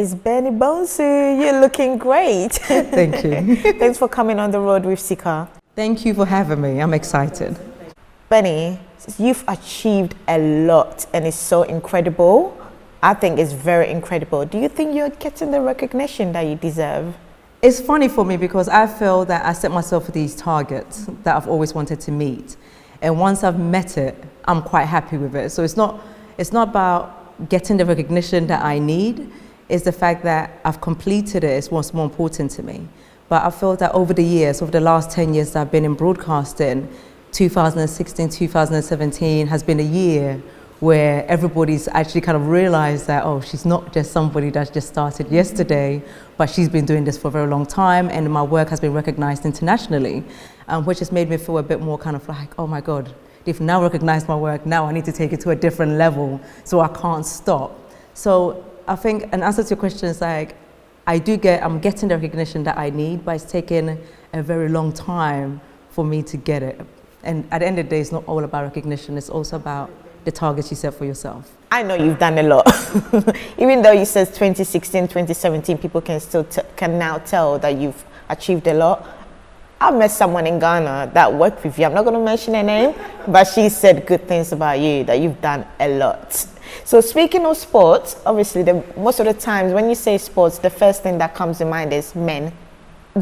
Miss Benny Bonsu, you're looking great. Thank you. Thanks for coming on the road with Sika. Thank you for having me. I'm excited. Benny, you've achieved a lot and it's so incredible. I think it's very incredible. Do you think you're getting the recognition that you deserve? It's funny for me because I feel that I set myself these targets that I've always wanted to meet. And once I've met it, I'm quite happy with it. So it's not about getting the recognition that I need. It's the fact that I've completed it is what's more important to me. But I feel that over the years, over the last 10 years that I've been in broadcasting, 2016, 2017 has been a year where everybody's actually kind of realized that, oh, she's not just somebody that's just started yesterday, but she's been doing this for a very long time, and my work has been recognized internationally, which has made me feel a bit more kind of like, oh my God, they've now recognized my work, now I need to take it to a different level, so I can't stop. So I think an answer to your question is like, I'm getting the recognition that I need, but it's taken a very long time for me to get it. And at the end of the day, it's not all about recognition, it's also about the targets you set for yourself. I know you've done a lot. Even though you said 2016, 2017, people can now tell that you've achieved a lot. I met someone in Ghana that worked with you. I'm not going to mention her name, but she said good things about you, that you've done a lot. So speaking of sports, obviously most of the times when you say sports, the first thing that comes to mind is men.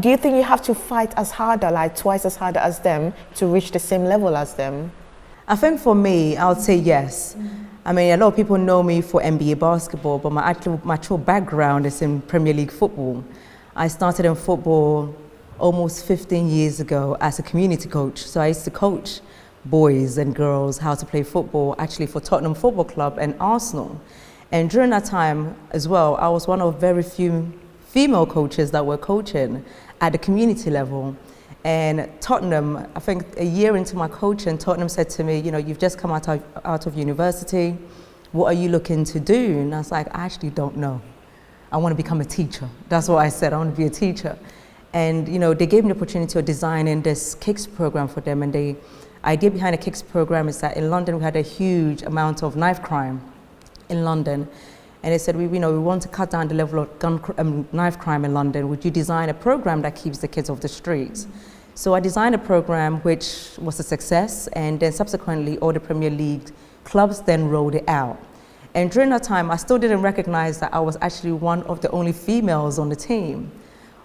Do you think you have to fight as harder, like twice as hard as them, to reach the same level as them? I think for me, I would say yes. I mean, a lot of people know me for NBA basketball, but my actual background is in Premier League football. I started in football almost 15 years ago as a community coach. So I used to coach boys and girls how to play football, actually for Tottenham Football Club and Arsenal. And during that time as well, I was one of very few female coaches that were coaching at the community level. And Tottenham, I think a year into my coaching, Tottenham said to me, you know, you've just come out of university, what are you looking to do? And I was like, I actually don't know. I want to become a teacher. That's what I said, I want to be a teacher. And you know, they gave me the opportunity of designing this KICS program for them. And the idea behind the KICS program is that in London we had a huge amount of knife crime in London. And they said, we want to cut down the level of knife crime in London. Would you design a program that keeps the kids off the streets? So I designed a program which was a success, and then subsequently all the Premier League clubs then rolled it out. And during that time, I still didn't recognize that I was actually one of the only females on the team.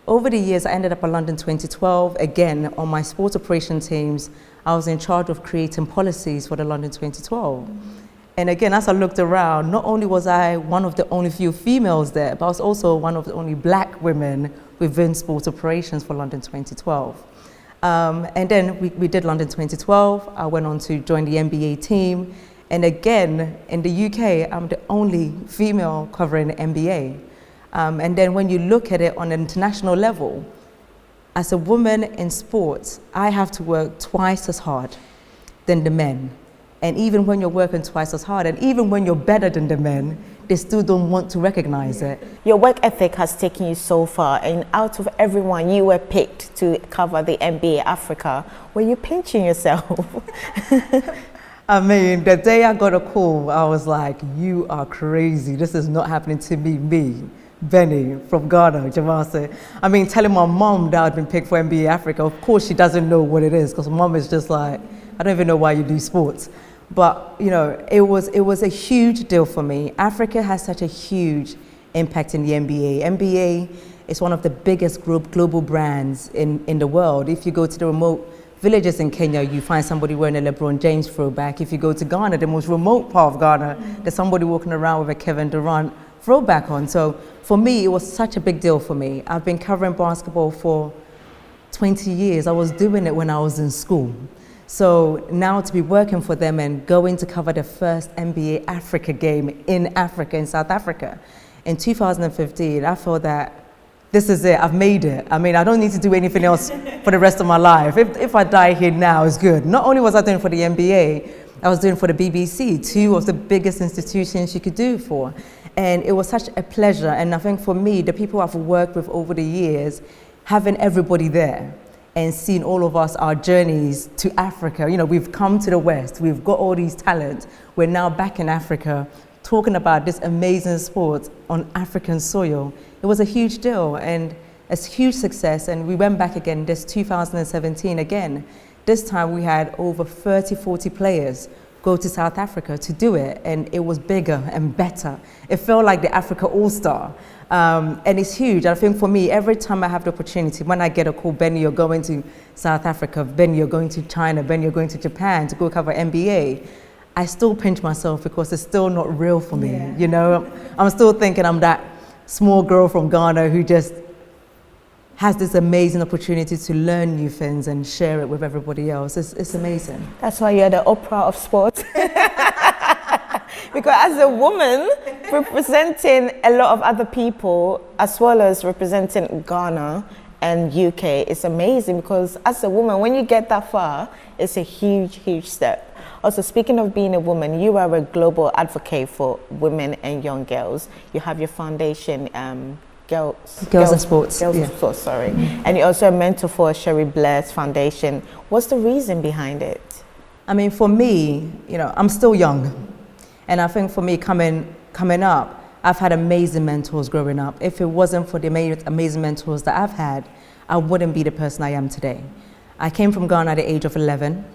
Over the years, I ended up at London 2012. Again, on my sports operation teams, I was in charge of creating policies for the London 2012. And again, as I looked around, not only was I one of the only few females there, but I was also one of the only black women within sports operations for London 2012. And then we did London 2012. I went on to join the NBA team. And again, in the UK, I'm the only female covering the NBA. And then when you look at it on an international level, as a woman in sports, I have to work twice as hard than the men. And even when you're working twice as hard, and even when you're better than the men, they still don't want to recognize it. Your work ethic has taken you so far, and out of everyone, you were picked to cover the NBA Africa. Were you pinching yourself? I mean, the day I got a call, I was like, you are crazy. This is not happening to me, Benny from Ghana, Jamase. I mean, telling my mom that I'd been picked for NBA Africa, of course she doesn't know what it is, because mom is just like, I don't even know why you do sports. But you know, it was a huge deal for me. Africa has such a huge impact in the NBA. NBA is one of the biggest global brands in the world. If you go to the remote villages in Kenya, you find somebody wearing a LeBron James throwback. If you go to Ghana, the most remote part of Ghana, there's somebody walking around with a Kevin Durant throwback on. So for me, it was such a big deal for me. I've been covering basketball for 20 years. I was doing it when I was in school. So now to be working for them and going to cover the first NBA Africa game in Africa, in South Africa, in 2015, I felt that this is it, I've made it. I mean, I don't need to do anything else for the rest of my life. If I die here now, it's good. Not only was I doing for the NBA, I was doing for the BBC, two of the biggest institutions you could do for. And it was such a pleasure. And I think for me, the people I've worked with over the years, having everybody there, and seeing all of us, our journeys to Africa. You know, we've come to the West, we've got all these talents. We're now back in Africa talking about this amazing sport on African soil. It was a huge deal and it's a huge success. And we went back again this 2017 again. This time we had over 30, 40 players go to South Africa to do it, and it was bigger and better. It felt like the Africa All-Star. And it's huge. I think for me, every time I have the opportunity, when I get a call, Benny, you're going to South Africa, Benny, you're going to China, Benny, you're going to Japan to go cover NBA, I still pinch myself because it's still not real for me. Yeah. You know, I'm still thinking I'm that small girl from Ghana who just has this amazing opportunity to learn new things and share it with everybody else. It's amazing. That's why you're the Oprah of sports. Because as a woman representing a lot of other people, as well as representing Ghana and UK, it's amazing because as a woman, when you get that far, it's a huge, huge step. Also, speaking of being a woman, you are a global advocate for women and young girls. You have your foundation, Girls in Sports. Girls in Sports, sorry. And you're also a mentor for Sherry Blair's foundation. What's the reason behind it? I mean, for me, you know, I'm still young. And I think for me, coming up, I've had amazing mentors growing up. If it wasn't for the amazing mentors that I've had, I wouldn't be the person I am today. I came from Ghana at the age of 11,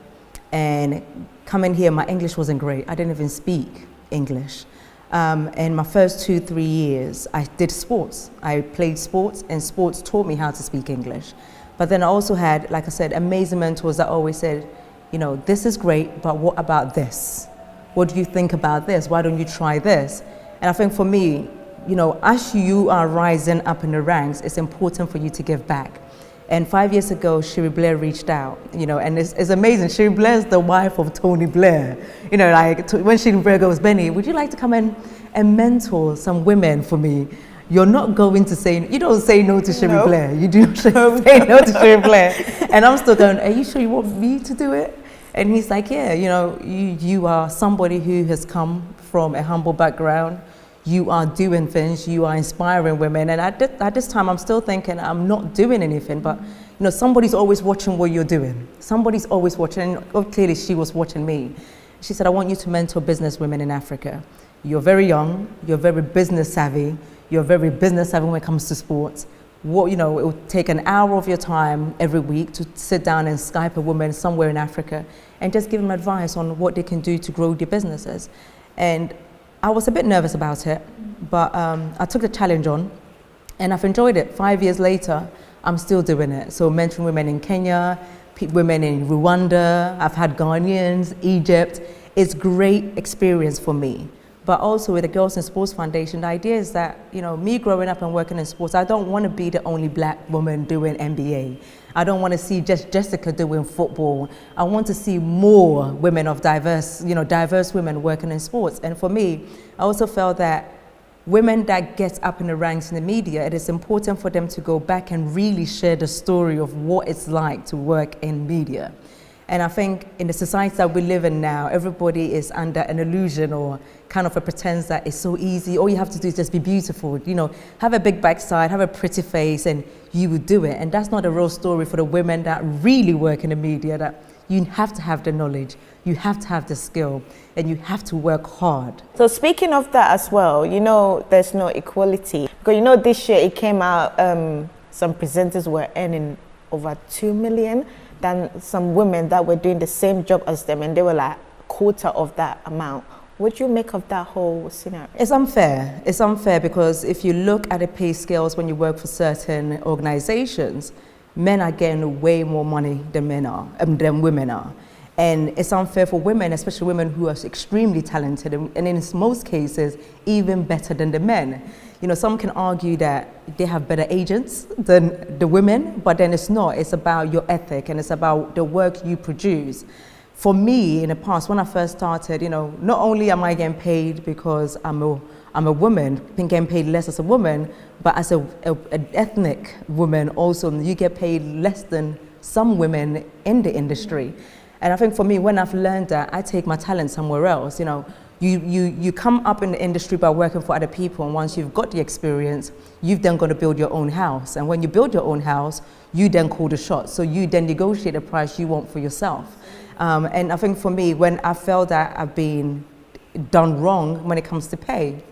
and coming here, my English wasn't great. I didn't even speak English. And my first 2-3 years, I did sports. I played sports, and sports taught me how to speak English. But then I also had, like I said, amazing mentors that always said, you know, this is great, but what about this? What do you think about this? Why don't you try this? And I think for me, you know, as you are rising up in the ranks, it's important for you to give back. And 5 years ago, Sherry Blair reached out, you know, and it's amazing. Sherry Blair is the wife of Tony Blair. You know, like when Sherry Blair goes, Benny, would you like to come and mentor some women for me? You're not going to say, you don't say no to Sherry Blair. You do not say no to Sherry Blair. And I'm still going, are you sure you want me to do it? And he's like, yeah, you know, you are somebody who has come from a humble background. You are doing things, you are inspiring women. And at this time, I'm still thinking I'm not doing anything, but you know, somebody's always watching what you're doing. Somebody's always watching, and clearly she was watching me. She said, I want you to mentor business women in Africa. You're very young, you're very business savvy, you're very business savvy when it comes to sports. What, you know, it will take an hour of your time every week to sit down and Skype a woman somewhere in Africa and just give them advice on what they can do to grow their businesses. And I was a bit nervous about it, but I took the challenge on and I've enjoyed it. 5 years later, I'm still doing it. So mentoring women in Kenya, women in Rwanda, I've had Ghanaians, Egypt. It's great experience for me. But also with the Girls in Sports Foundation, the idea is that, you know, me growing up and working in sports, I don't want to be the only black woman doing NBA. I don't want to see just Jessica doing football. I want to see more women of diverse women working in sports. And for me, I also felt that women that get up in the ranks in the media, it is important for them to go back and really share the story of what it's like to work in media. And I think in the society that we live in now, everybody is under an illusion or kind of a pretense that it's so easy. All you have to do is just be beautiful, you know, have a big backside, have a pretty face, and you would do it. And that's not a real story for the women that really work in the media, that you have to have the knowledge, you have to have the skill, and you have to work hard. So speaking of that as well, you know, there's no equality. Because, you know, this year it came out, some presenters were earning over 2 million than some women that were doing the same job as them, and they were like quarter of that amount. What do you make of that whole scenario? It's unfair. It's unfair because if you look at the pay scales when you work for certain organizations, men are getting way more money than women are. And it's unfair for women, especially women who are extremely talented, and in most cases, even better than the men. You know, some can argue that they have better agents than the women, but then it's not. It's about your ethic and it's about the work you produce. For me, in the past, when I first started, you know, not only am I getting paid because I'm a woman, been getting paid less as a woman, but as an ethnic woman also, you get paid less than some women in the industry. And I think for me, when I've learned that, I take my talent somewhere else. You know, you come up in the industry by working for other people, and once you've got the experience, you've then got to build your own house. And when you build your own house, you then call the shots. So you then negotiate the price you want for yourself. And I think for me, when I felt that I've been done wrong when it comes to pay.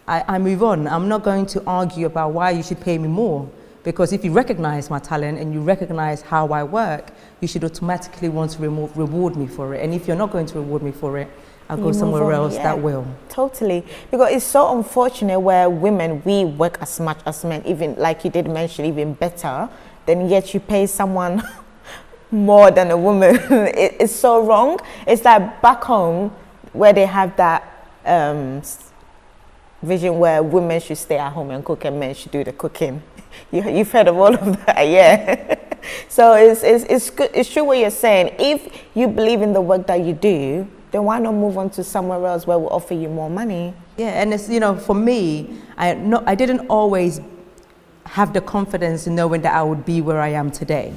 I move on. I'm not going to argue about why you should pay me more, because if you recognize my talent and you recognize how I work, you should automatically want to reward me for it. And if you're not going to reward me for it, I'll go somewhere else that will. Totally. Because it's so unfortunate where women, we work as much as men, even like you did mention, even better, then yet you pay someone more than a woman. It's so wrong. It's like back home where they have that vision where women should stay at home and cook and men should do the cooking. You've heard of all of that, yeah. So it's good. It's true what you're saying. If you believe in the work that you do, then why not move on to somewhere else where we'll offer you more money? Yeah, and it's, you know, for me, I didn't always have the confidence in knowing that I would be where I am today.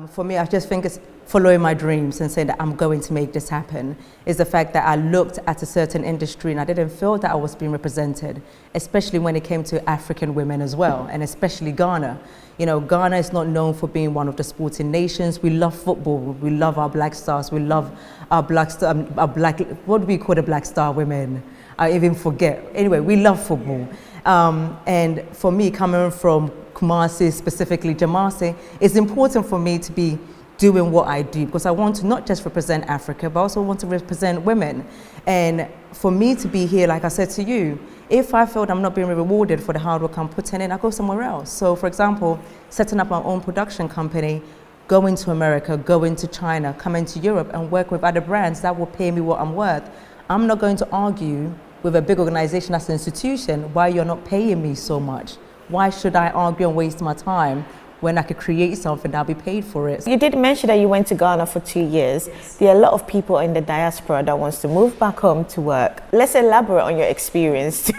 For me, I just think it's following my dreams and saying that I'm going to make this happen. Is the fact that I looked at a certain industry and I didn't feel that I was being represented, especially when it came to African women as well, and especially Ghana. You know, Ghana is not known for being one of the sporting nations. We love football. We love our black stars. We love our what do we call the black star women? I even forget. Anyway, we love football. And for me, coming from Kumasi, specifically Jamasi, it's important for me to be doing what I do, because I want to not just represent Africa, but also want to represent women. And for me to be here, like I said to you, if I feel I'm not being rewarded for the hard work I'm putting in, I go somewhere else. So for example, setting up my own production company, going to America, going to China, coming to Europe and work with other brands that will pay me what I'm worth. I'm not going to argue with a big organization as an institution why you're not paying me so much. Why should I argue and waste my time when I could create something that'll be paid for it? You did mention that you went to Ghana for 2 years. Yes. There are a lot of people in the diaspora that wants to move back home to work. Let's elaborate on your experience too.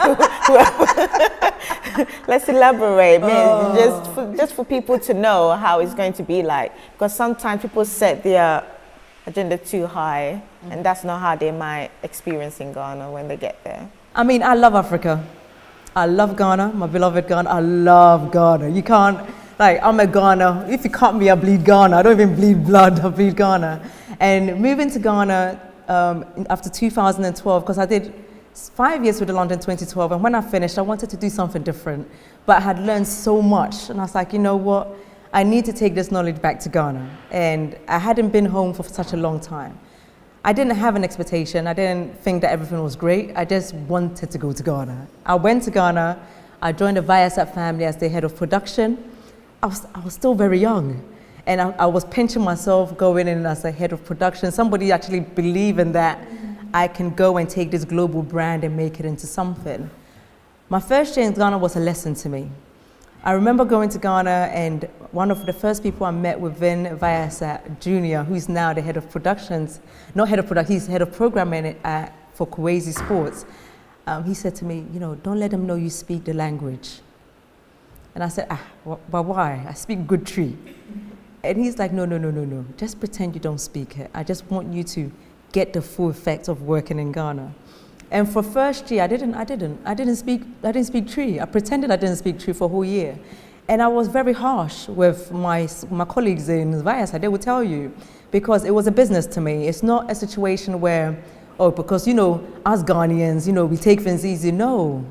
Let's elaborate, just for people to know how it's going to be like. Because sometimes people set their agenda too high, and that's not how they might experience in Ghana when they get there. I mean, I love Africa. I love Ghana, my beloved Ghana. I love Ghana. You can't, like, I'm a Ghana. If you cut me, I bleed Ghana. I don't even bleed blood, I bleed Ghana. And moving to Ghana after 2012, because I did 5 years with the London 2012, and when I finished, I wanted to do something different. But I had learned so much, and I was like, you know what? I need to take this knowledge back to Ghana. And I hadn't been home for such a long time. I didn't have an expectation. I didn't think that everything was great. I just wanted to go to Ghana. I went to Ghana. I joined the Viasat family as the head of production. I was still very young. And I was pinching myself going in as a head of production. Somebody actually believing that I can go and take this global brand and make it into something. My first year in Ghana was a lesson to me. I remember going to Ghana, and one of the first people I met within Viasat Junior, who's now the head of productions, not head of production, he's head of programming for Kwesi Sports. He said to me, you know, don't let them know you speak the language. And I said, but why? I speak good tree. And he's like, no. Just pretend you don't speak it. I just want you to get the full effect of working in Ghana. And for first year, I didn't speak Tree. I pretended I didn't speak Tree for a whole year. And I was very harsh with my colleagues in Viasat. They would tell you, because it was a business to me. It's not a situation where, oh, because, you know, us Ghanaians, you know, we take things easy. No,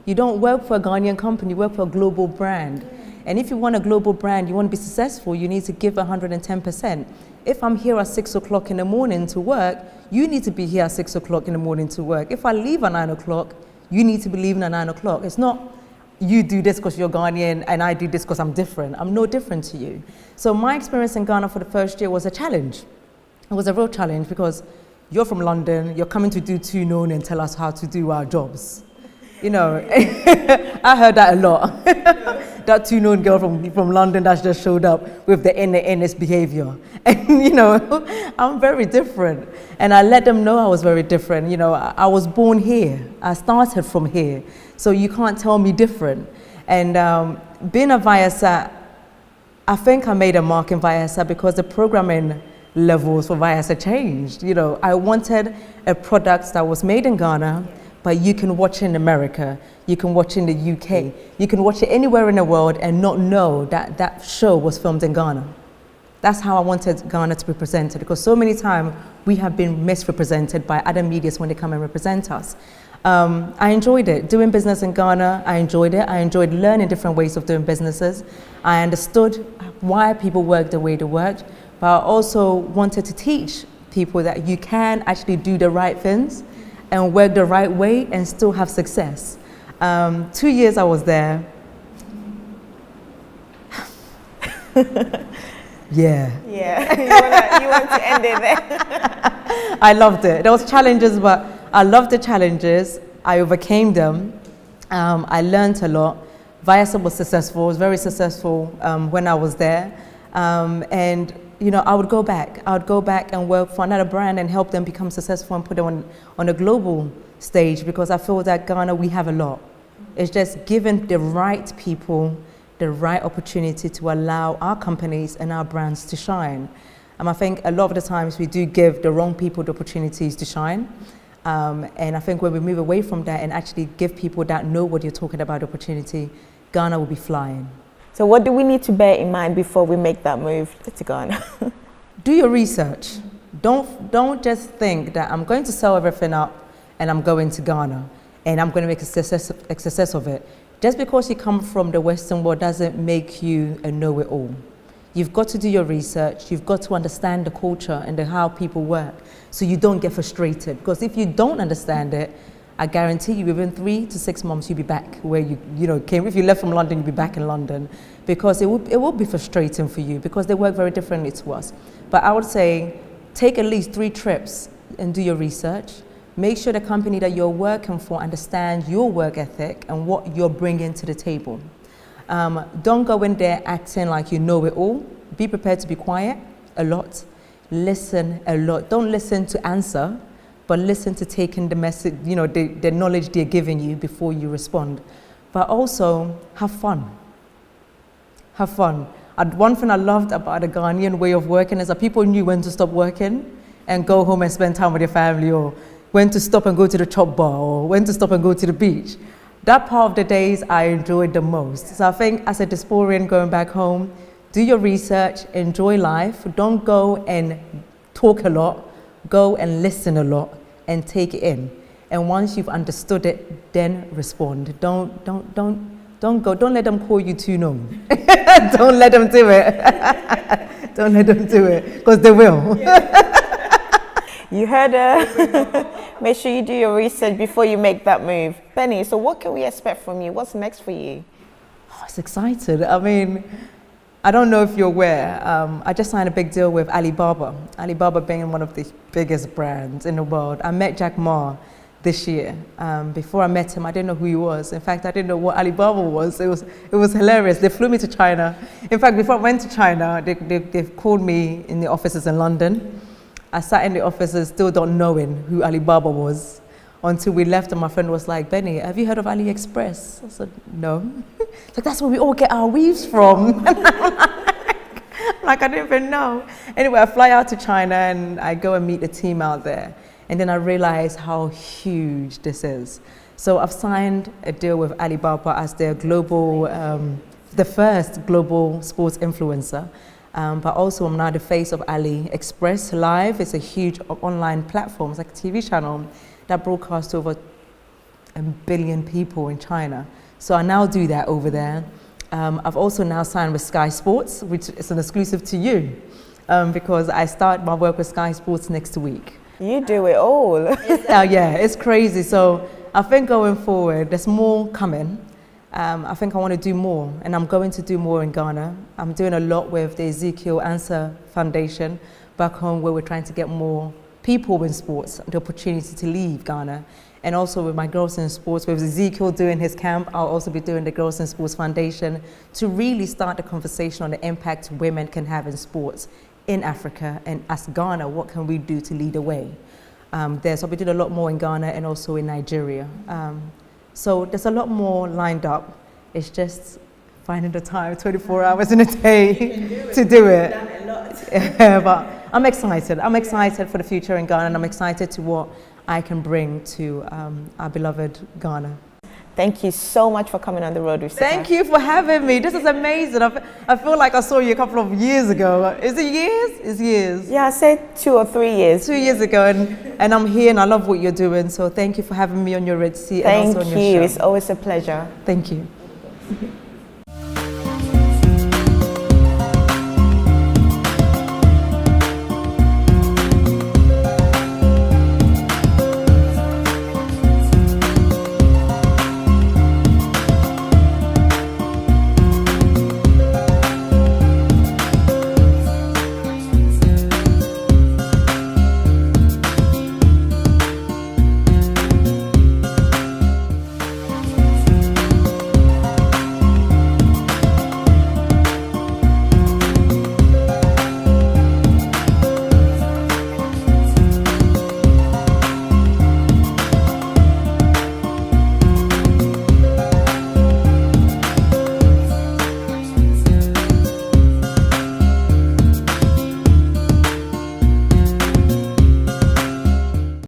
you don't work for a Ghanaian company, you work for a global brand. And if you want a global brand, you want to be successful, you need to give 110%. If I'm here at 6 o'clock in the morning to work, you need to be here at 6 o'clock in the morning to work. If I leave at 9 o'clock, you need to be leaving at 9 o'clock. It's not you do this because you're Ghanaian and I do this because I'm different. I'm no different to you. So my experience in Ghana for the first year was a challenge. It was a real challenge because you're from London, you're coming to do 2 known and tell us how to do our jobs. You know, I heard that a lot. That 2 known girl from London that just showed up with the NS behavior. And, you know, I'm very different. And I let them know I was very different. You know, I was born here. I started from here. So you can't tell me different. And being a Viasat, I think I made a mark in Viasat because the programming levels for Viasat changed. You know, I wanted a product that was made in Ghana, but you can watch it in America, you can watch it in the UK, you can watch it anywhere in the world and not know that that show was filmed in Ghana. That's how I wanted Ghana to be presented, because so many times we have been misrepresented by other medias when they come and represent us. I enjoyed it, doing business in Ghana. I enjoyed it. I enjoyed learning different ways of doing businesses. I understood why people work the way they worked, but I also wanted to teach people that you can actually do the right things and work the right way and still have success. 2 years I was there. Yeah. Yeah, you want to end it there. I loved it. There was challenges, but I loved the challenges. I overcame them. I learned a lot. Viasat was successful. It was very successful when I was there. And you know, I would go back. I would go back and work for another brand and help them become successful and put them on a global stage, because I feel that Ghana, we have a lot. It's just giving the right people the right opportunity to allow our companies and our brands to shine. I think a lot of the times we do give the wrong people the opportunities to shine. And I think when we move away from that and actually give people that know what you're talking about opportunity, Ghana will be flying. So what do we need to bear in mind before we make that move to Ghana? Do your research. Don't just think that I'm going to sell everything up and I'm going to Ghana and I'm going to make a success of it. Just because you come from the Western world doesn't make you a know-it-all. You've got to do your research. You've got to understand the culture and how people work, so you don't get frustrated. Because if you don't understand it, I guarantee you within 3 to 6 months you'll be back where you came. If you left from London, you'll be back in London, because it will be frustrating for you, because they work very differently to us. But I would say take at least 3 trips and do your research. Make sure the company that you're working for understands your work ethic and what you're bringing to the table. Don't go in there acting like you know it all. Be prepared to be quiet a lot. Listen a lot. Don't listen to answer, but listen to taking the message, the knowledge they're giving you before you respond. But also have fun. Have fun. One thing I loved about the Ghanaian way of working is that people knew when to stop working and go home and spend time with your family, or when to stop and go to the chop bar, or when to stop and go to the beach. That part of the days I enjoyed the most. So I think as a diasporan going back home, do your research, enjoy life. Don't go and talk a lot. Go and listen a lot and take it in. And once you've understood it, then respond. Don't let them call you too known. Don't let them do it. Don't let them do it, because they will. You heard her. Make sure you do your research before you make that move. Benny, so what can we expect from you? What's next for you? Oh, I was excited. I mean, I don't know if you're aware, I just signed a big deal with Alibaba. Alibaba being one of the biggest brands in the world. I met Jack Ma this year. Before I met him, I didn't know who he was. In fact, I didn't know what Alibaba was. It was hilarious. They flew me to China. In fact, before I went to China, they called me in the offices in London. I sat in the offices still not knowing who Alibaba was, until we left and my friend was like, Benny, have you heard of AliExpress? I said, no. Like, that's where we all get our weaves from. Like, I didn't even know. Anyway, I fly out to China and I go and meet the team out there. And then I realize how huge this is. So I've signed a deal with Alibaba as their global, the first global sports influencer. But also I'm now the face of AliExpress Live. It's a huge online platform. It's like a TV channel that broadcasts to over 1 billion people in China. So I now do that over there. I've also now signed with Sky Sports, which is an exclusive to you, because I start my work with Sky Sports next week. You do it all. Yeah, it's crazy. So I think going forward, there's more coming. I think I want to do more, and I'm going to do more in Ghana. I'm doing a lot with the Ezekiel Answer Foundation back home, where we're trying to get more people in sports the opportunity to leave Ghana. And also with my Girls in Sports, with Ezekiel doing his camp, I'll also be doing the Girls in Sports Foundation to really start the conversation on the impact women can have in sports in Africa, and as Ghana, what can we do to lead the way? So we did a lot more in Ghana and also in Nigeria. So there's a lot more lined up. It's just finding the time, 24 hours in a day to do it. Yeah, but I'm excited. I'm excited for the future in Ghana, and I'm excited to what I can bring to our beloved Ghana. Thank you so much for coming on the road with Sika. Thank you for having me. This is amazing. I feel like I saw you a couple of years ago. Is it years? It's years. Yeah, I said 2 or 3 years. 2 years ago, and I'm here and I love what you're doing. So thank you for having me on your Red Sea and also on your show. Thank you. It's always a pleasure. Thank you.